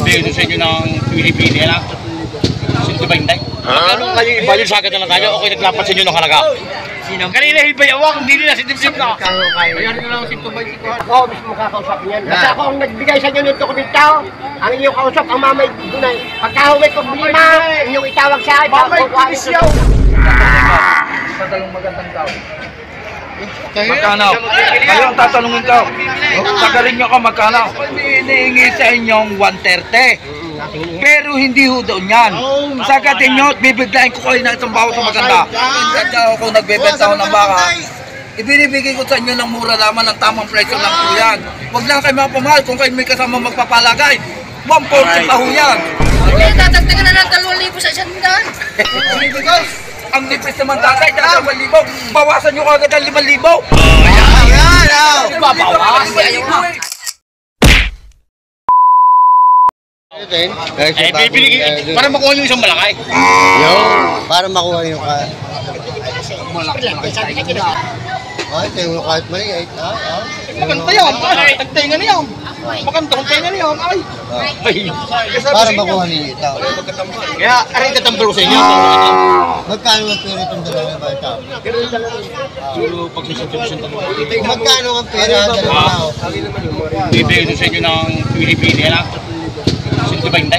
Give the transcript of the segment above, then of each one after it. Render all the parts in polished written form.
Bibigay sa inyo ng Pilipini na. Sino ba hindi? Ano kayo iba yung sagad na tayo? Okay, naglapat sa inyo ng halaga. Kanina hibayawak, hindi nila sitip-sip na. Kaya rin na lang sito ba ito? Oo, mismo kakausap niyan. Kasi ako ang nagbigay sa inyo nito kumitaw. Ang inyong kausap, ang mamay dunay. Pagka may problema, inyong itawag sa akin. Mamay kumisyaw! Tatalong magandang tao. Magkano? Kayo ang tatanungin ko. Sagarin nyo ko magkano? Hinihingi sa inyong 130. Pero hindi ho doon yan. Sagatin nyo at bibiglayin ko kayo ng isang bawat na maganda. Hindi ako nagbebenta ko ng baka. Ibinibigay ko sa inyo ng mura lamang ng tamang presyo lang po yan. Huwag lang kayo mapamahal kung kayo may kasama magpapalagay. 140 pa ho yan. Tatagdagan na ng 2,000 sa isang daan. Ang nipis naman tatay, 2,000. Bawasan nyo kagad ang 5,000. Babawas. Bibigay para makuha nyo isang malaki. Para makuha yung ito yung kahit maliit. Maganda yan. Tagtainga na yan. Maganda kung tainga na yan. Para makuha ninyo ito. Kaya, aray katambaro sa inyo. Magkano ang pera itong dalawa ba ito? Siguro pag sisipsyon tayo. Magkano ang pera ang dalawa? Bibigay sa inyo ng Pilipini na. Sino ba hindi?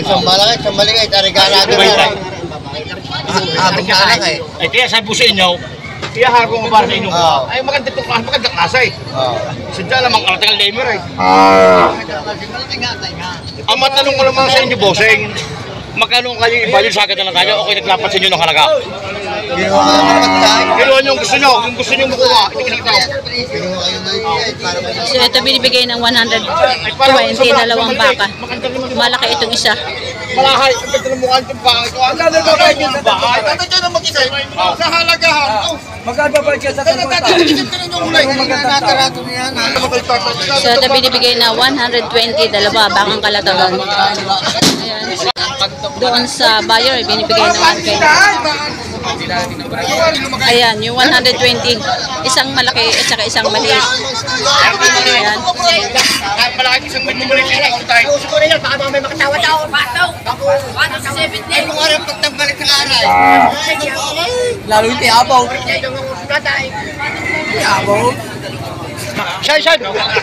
Isang malaki, isang maliit. Ariganado na. Abot na lang Ay, kaya sabi po sa inyo, iyaharap ko para sa inyo. Ay, maganda itong klase, magandang klase eh. Sadya namang kalatangal lamer eh. Ang matanong ko naman sa inyo, bossing, magkano kayo i-value sa agad na tayo? Okay, naglapat sa inyo ng halaga. Kinuha nyo yung gusto nyo makuha. So ito binibigay ng 120, dalawang baka. Malaki itong isa. Malahay, ang ganda ng mukha nitong baka ito. Ang ganda ng mukha nitong baka. Ito dyan ang mag-isa. Sa halagahan. Magkano ba siya sa kalwata? So ito binibigay na 120, dalawa, bakang kalatagan. Ayan. Doon sa buyer, binibigay ng 120. Ayan, yung 120. Isang malaki at saka isang maliit. Ayan. Kahit malaki isang maliit lang tayo. Siguro yan, baka may makatawa daw. Ay, kung oras pagtambalik sa aray. Lalo yung tiyabaw. Shay!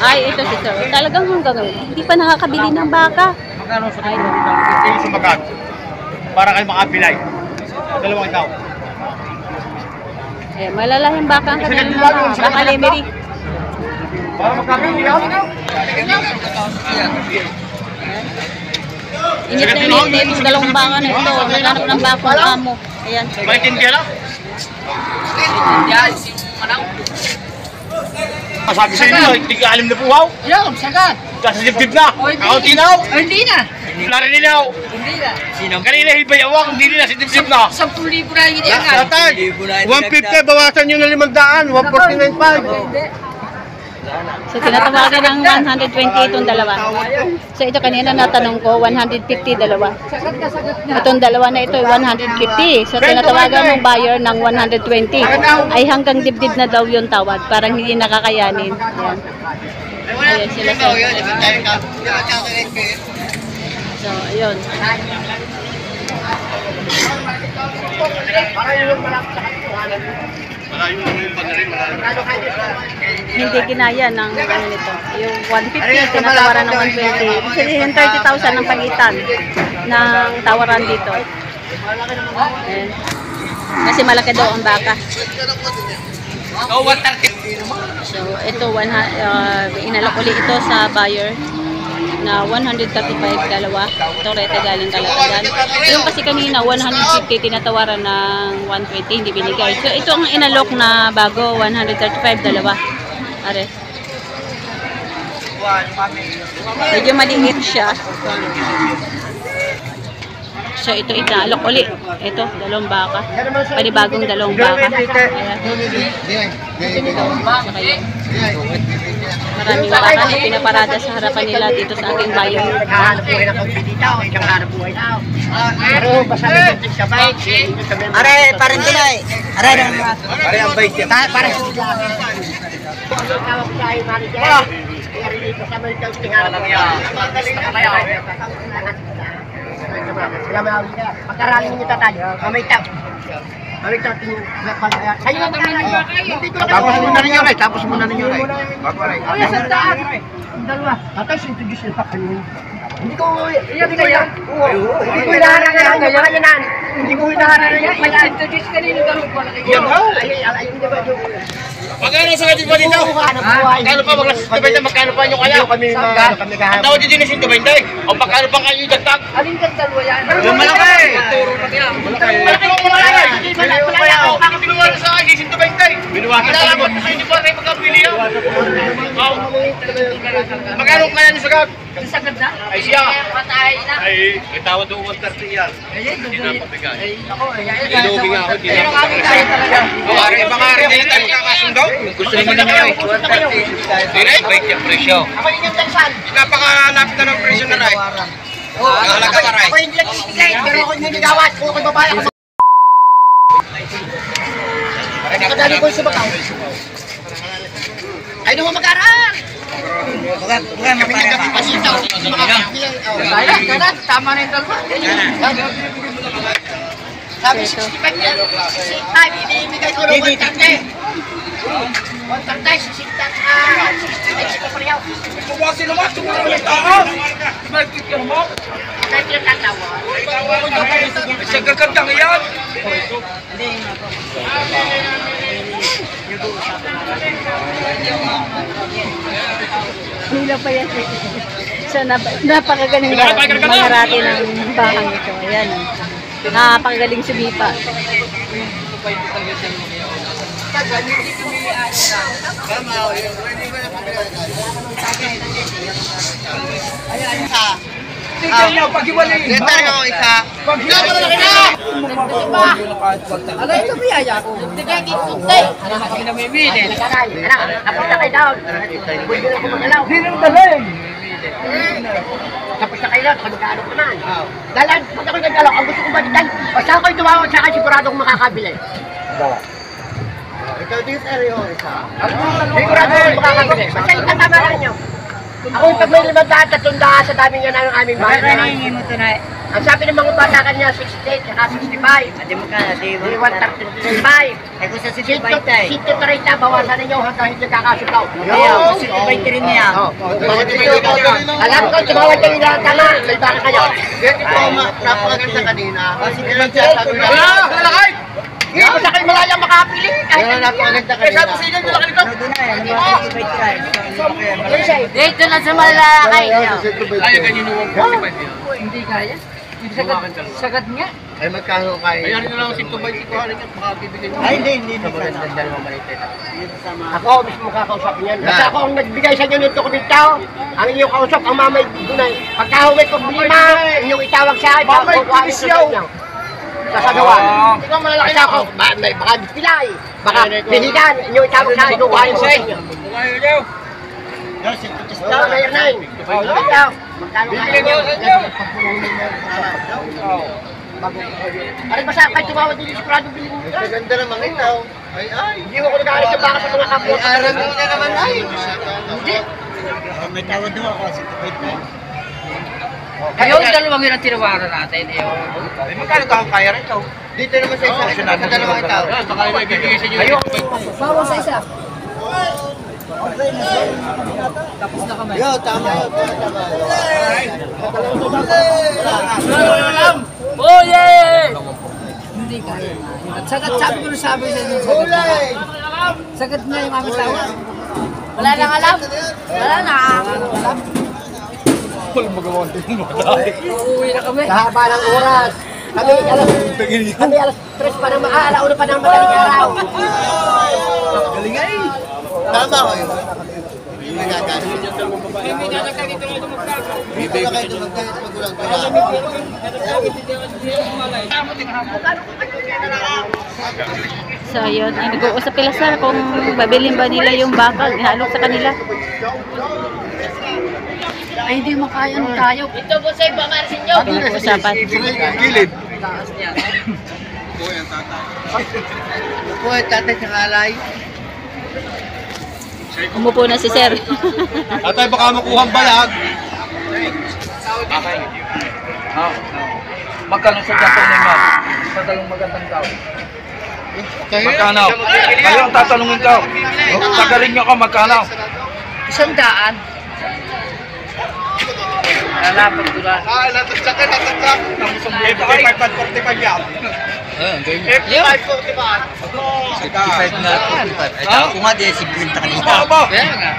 Ay, ito si sir. Talagang hanggang ngayon, hindi pa nakakabili ng baka. Magkano sa inyo? Ito sa magkano? Para kayo makabilay. Dalawang tao. Ayan, malalahing baka ang kanilang mga baka lemery. Para magkabili ako. Init na itong dalawang baka na ito. Naghanap ng baka ang amo. Ayan. Maintindihan na? Masabi sa inyo, hindi ka alim na puhaw. Ayan, sagad. Kasi dibdib na. Ako tinaw. Hindi na. Wala rin ninaw. Hindi na. Kanina hibayawak, hindi nila si dibdib na. 10,000 na hindi agad. Tatay, 150 bawasan nyo na 500, 149.5. So tinatawagan ng 120 itong dalawa. So ito kanina natanong ko, 150 dalawa. Itong dalawa na ito ay 150. So tinatawagan ng buyer ng 120. Ay hanggang dibdib na daw yung tawad. Parang hindi nakakayanin. Ayan. Ayan sila sa. So ayun. Hindi kinaya ng ano nito. Yung 150 tinatawaran ng 120. Kasi yung 30,000 ang pagitan ng tawaran dito. Ayan. Kasi malaki daw ang baka. So ito inalok ulit ito sa buyer na 135 dalawa. Ito rete galing Kalatagan. Yung kasi kanina 150 tinatawaran ng 120 hindi binigay. So ito ang inalok na bago 135 dalawa. Are. Medyo maliit siya. So ito inalok uli. Ito dalawang baka. Panibagong dalawang baka. Ayan. Maraming baka na pinaparada sa harapan nila dito sa ating bayan. Naghahanap buhay na kami dito. Isang hanap buhay na. Pero basta nagtitig sa bike. Are, parang tunay. Are, Pare ang bait yan. Para sa Ang tawag ko sa akin, manager. Kaya rin dito sa mga tingala lang yan. Pagkaralin niyo tatay, kamay tap. Kamay tap niyo. Sa'yo lang pagkaralin. Tapos muna ninyo, Ray. Tapos muna ninyo, Ray. Ay, sandaan. Dalawa. Tatay, sintodyos nila pa kanina. Hindi ko yan. Hindi ko hinaharang yan. Ganyan. Hindi ko hinaharang yan. May sintodyos kanina. Yan ho. Ayun diba yung... Magkano sa kanya ba dito? Magkano pa? Magkano pa nyo kaya? Ang tawad din yung 120. O magkano pa kayo yung dagdag? Alin ka dalawa yan? Yung malaki! Malaki mo malaki! Malaki ako. Bakit binuwala sa akin 120? Binuwasa sa akin. Sa inyo ba kayo magkabili yan? Magkano kaya nyo sagad? Sagad na? Ay siya. Patay na. Ay, itawad doon 130 yan. Hindi na papigay. Ilugi nga ako. Hindi na papigay. Ibang-ari na yung tayo kakasundo. Gusto naman na nga, 130. Dire, break yung presyo. Ako yung tansan. Napakalapit na ng presyo na, Ray. Nakalaga ka, Ray. Ako hindi nagbibigay, pero ako yung niligawan. Kung ako'y babae ako. Nakadali ko yung sumabaw. Ay, nung mag-aral! Bukan Pasitaw. Kaya, tama na yung dalawa. Sabi 65 yan. 65, inibigay ko ng 130. 130, 65 pa rin ako. Buwasi naman, siguro may taas. Malkit ka naman. Kaya pinatatawa. Sa gagandang yan. Hila pa yan. So, napakagaling mga rati ng bahang ito. Ayan. Napakagaling sumipa. Tingnan niyo, pag-iwalay. Letter nga ako isa. Pag-iwalay na! Ano ito biyaya ko? Tigay kitutay. Anak kami namimili. Anak, tapos na kayo down. Pwede na ako mag-alaw. Hindi nang dalhin. Tapos na kayo down, pag-alok naman. Dalan, pag ako'y nag-alok, ang gusto ko balitan. Basta ako'y tumawag sa akin, siguradong makakabili. Ikaw din sa rin isa. Siguradong makakabili. Basta itatabaran nyo. Ako yung pag may 500, 300 sa dami nga ng aming bahay. Ang sabi ng mga bata kanya, 68, saka 65. Hindi mo ka, di 135. Ay kung sa 65, 130, bawasan ninyo hanggang hindi kakasutaw. Ayaw, 65 rin niya. Alam ko, tumawag kayo na tama, may baka kayo. Ito, napakaganda kanina. Hindi ko sa kayo malaya makapili. Kahit napakaganda kanina. Kaya sa inyo, malaki nito. Dito na sa malaki. Ayaw ganyan yung 145. Hindi kaya. Sagad nga. Ay, magkano kayo? Kaya rin na lang 120 ko harin yan. Makakibigay nyo. Ay, hindi na dalawang malitin. Ako mismo kakausap niyan. Kasi ako ang nagbigay sa inyo ng dokumento. Ang inyong kausap, ang mamay dunay. Pagka may problema, inyong itawag sa akin. Baka niyo. Sasagawa. Kasi ako, baka pilay. Baka pinigan. Inyong itawag sa akin. Kukuhain ko sa inyo. Mayor 9. Ikaw. Magkano kayo? Aray ba sa akin tumawag din yung sigurado bilhin mo? Maganda naman ito. Ay, Hindi mo ko nag-aalis sa baka sa mga kapwa. aram mo na naman ay. Hindi. May tawad naman ako kasi kapit na. Kayo yung dalawang yun ang tinawaran natin. Ay, magkano ka ang kaya rito? Dito naman sa isa, sa dalawang ito. Baka may bibigay sa inyo. Bawa sa isa. Yo, tama. Oh, yeah! Hindi kaya. Sagat, sabi ko na sabi sa inyo. Sagat na yung aming tawag. Wala nang alam. Wala na. Alam. Uuwi na kami. Kahaba ng oras. Kami alas 3 pa ng alauna pa ng madaling araw. Galingay. Tama ko yun. Hindi kayo dumagdag at magulang-gulang. So, yun. Ay, nag-uusap sila sir kung babilin ba nila yung bakal. Ihalok sa kanila. Ay, hindi makaya ng tayo. Ito po sa ibang arasin nyo. Usapan. Gilid. Upo, tatay sa kalay. Umupo na si sir. Tatay, baka makuha ang balag. Magkano sa Japan ninyo? Sa dalawang magandang tao. Magkano? Kayo ang tatanungin ko. Sagarin nyo ko magkano? 100. Lalaban ko na. Natagsak. 55 yan. 55 na. Ako nga, di 50 kanina. Kaya nga.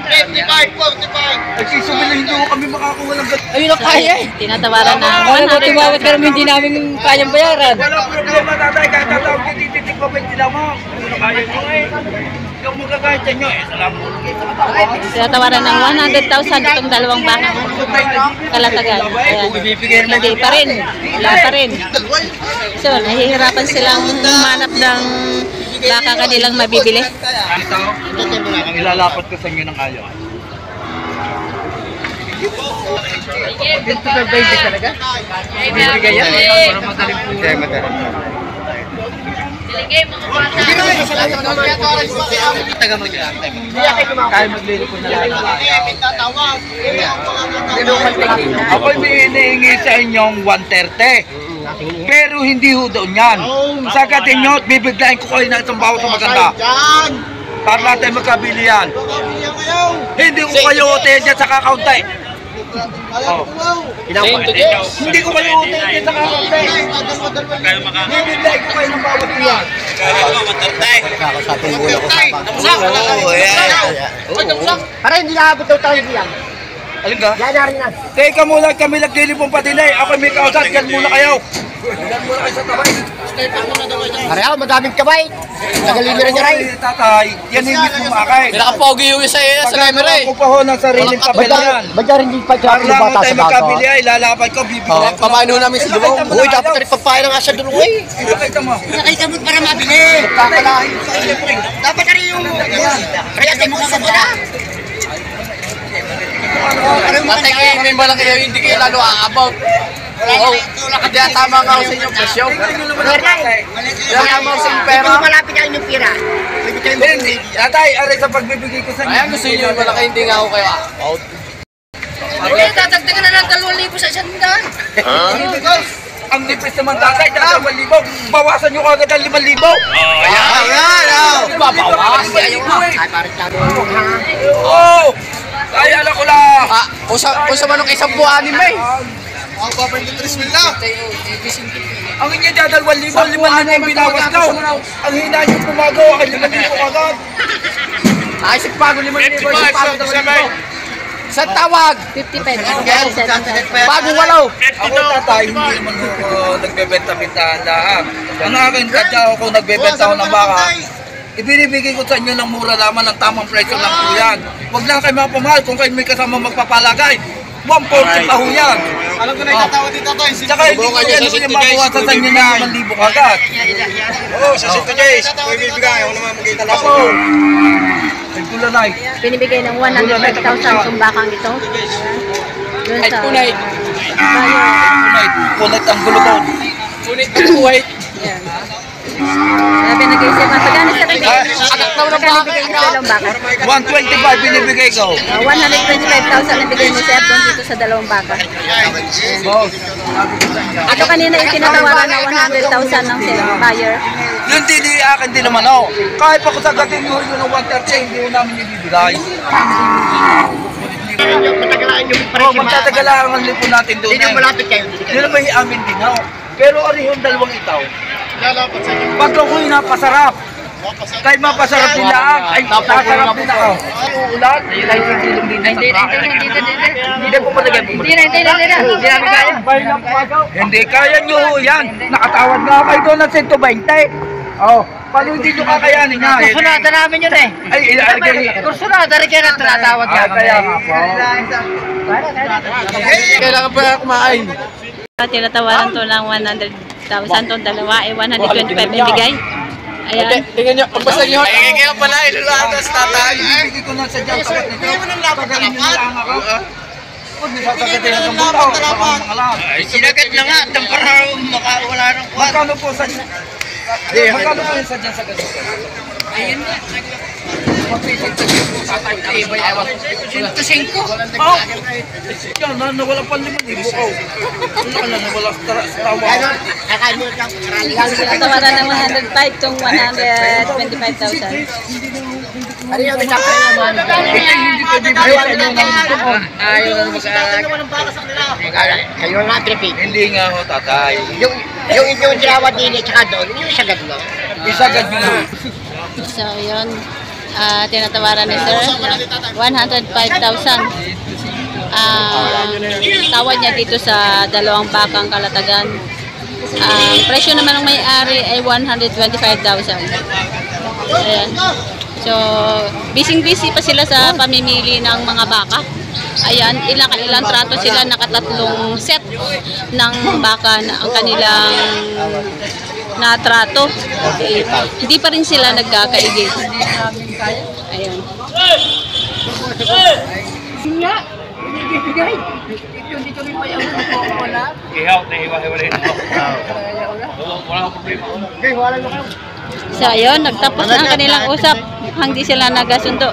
55. Nagsisubili, hindi ko kami makakuha ng ganito. Ayun ang kaya eh. Tinatawaran ng Ano ba tumawag ka naman hindi namin kayang bayaran? Walang problema, tatay. Kahit tatawag nyo, tititik pa ba yung tinamang? Ano kaya nyo eh? Hindi ako magkakahit sa inyo eh. Salamat. tinatawaran ng 100,000 itong dalawang baka. Kalatagan. Ayan. Hindi pa rin. Wala pa rin. So, nahihirapan silang humanap ng baka kanilang mabibili. Ito, ilalapat ko sa inyo ng ayaw. Dito sa baby talaga? Bibigay yan? Para madaling puro. Kaya maglilipon na lang. Ako'y hinihingi sa inyong 130. Pero hindi ho doon yan. Sagatin nyo at bibiglayin ko kayo ng isang bawa sa maganda. Para lahat tayo magkabili yan. Hindi ko kayo hotel dyan sa kakaunti. Oh. Hindi ko kayo hotel dyan sa kakaunti. Bibiglayin ko kayo ng bawat yan. Para hindi naabot daw tayo diyan. Alin ka? Yan na rin na. Teka muna, kami naglilipong pa din eh. Ako may kausap, yan muna kayo. Yan muna kayo sa tabay. Pareho, madaming kabay. Nagalimi rin niya rin. Ay, tatay, yan yung mismo akay. Pinaka-pogi yung isa yun sa camera eh. Pagkakaroon ko pa ho ng sariling papel yan. Ba't yan hindi pa Para lang ho tayo magkabili ay lalapad ko, bibigyan ko. Pamain ho namin si Dulong. Uy, dapat rin pagpain ng asa doon, uy. Nakita mo. Nakita mo para mabili. Kakalahin sa iyo. Dapat rin yung... Kaya tayo mo sa muna. Pati kayo, may balang kayo, hindi kayo lalo aabaw. Oo, kaya tama nga ako sa inyong presyo. Kaya tama ako sa inyong pera. Hindi malapit ang inyong pira. Pwede tayo Hindi, tatay, aray sa pagbibigay ko sa inyo. Kaya gusto nyo yung malaki, hindi nga ako kayo out. Uy, tatagdagan na ng 2,000 sa isang daan. Ang nipis naman tatay, dahil 1,000. Bawasan nyo kagad ang 5,000. Babawas. Ay, parang tayo. Oo! Ay, alam ko lang. Usa man ng isang buwan ni May. Ang inyo dadal 1,000, 5,000 ang binawas ko. Ang hina nyo pumagaw, ay 5,000 agad. Ay, sigpago 5,000. Sa tawag. 50 pesos. Bago walaw. Ako tatay, hindi naman ako nagbebenta-bentahan lahat. Ang akin kadya ako nagbebenta ako ng baka. Ibinibigay ko sa inyo ng mura naman ng tamang presyo lang po yan. Huwag lang kayo mapamahal kung kayo may kasama magpapalagay. 140 pa ho yan. Alam ko na itatawa dito tayo. Tsaka hindi ko yan yung makuwasa sa inyo na 5,000 agad. Oo, sa Sito Jays. Bibigay, ako naman magkita lang. Ako, nagtulanay. Binibigay ng 105,000 itong bakang ito. Doon Ay, sa kunay. Kunay ang gulubon. Kunit ang kuwait. Yan. Sabi nag-iisip na pagkano sa rin. Anak daw ng Pagkano baka. bigay ng dalawang baka? 125 binibigay ko. 125,000 ang bigay ni Sir doon dito sa dalawang baka. Boss. Ito kanina yung tinatawaran na 100,000 ng buyer. Yung dili akin din naman ako. Kahit pa kung sagatin nyo yun ng 130, hindi ko namin ibibigay. Matagalaan yung Oo, magtatagalaan ang lipo natin doon. Hindi na malapit kayo. Hindi na may amin din ako. Pero ano yung dalawang itaw? Pag ako'y napasarap. Kahit mapasarap din lang. Ay, napasarap din ako. Uulan. Kahit yung silong din sa truck. Hindi po palagay po. Hindi namin kaya. Hindi, kaya nyo yan. Nakatawad nga kayo doon ng 120. Oh, paano hindi nyo kakayanin nga? Kursunada namin yun eh. Ay, ilalagay. Kursunada rin kaya na tinatawag Kaya nga po. Kailangan pa kumain. Tinatawaran to ng 100,000 itong dalawa ay 125 ibigay. Ayan. Tingnan nyo, pagbasa nyo. Ay, kaya pala, ilulatas tatay. Ibigay ko na sa dyan. Pagaling nyo lang ako. Huwag nyo sasagatin ang butaw. Sinagat na nga. Para makawala ng kwan. Magkano po sa dyan? Magkano po yun sa dyan sa ganito? Oh! Yan, nawala pa 5,000 ko. Ano, nawala tawa. Kakain mo lang. Tinatawaran ng 105 tong 125,000. Ano yung may kapay naman? Hindi ko bibigyan nyo ng tuon. Ayaw na mag- Kayo na, Tripid. Hindi nga ho, tatay. Yung inyong dinawa din at saka doon, yung sagad mo. Isagad nyo na. So, yun. Tinatawaran ni Sir. 105,000. Tawad niya dito sa dalawang bakang kalatagan. Ang presyo naman ng may-ari ay 125,000. Ayan. So, busy pa sila sa pamimili ng mga baka. Ayan, ilang trato sila, nakatatlong set ng baka na ang kanilang natrato. Okay. Hindi pa rin sila nagkakaigit. Ayan. Ihaw, nahiwa-hiwalay na ako. Wala akong problema. So, ayun, nagtapos na ang kanilang usap. Hindi sila nagasundo.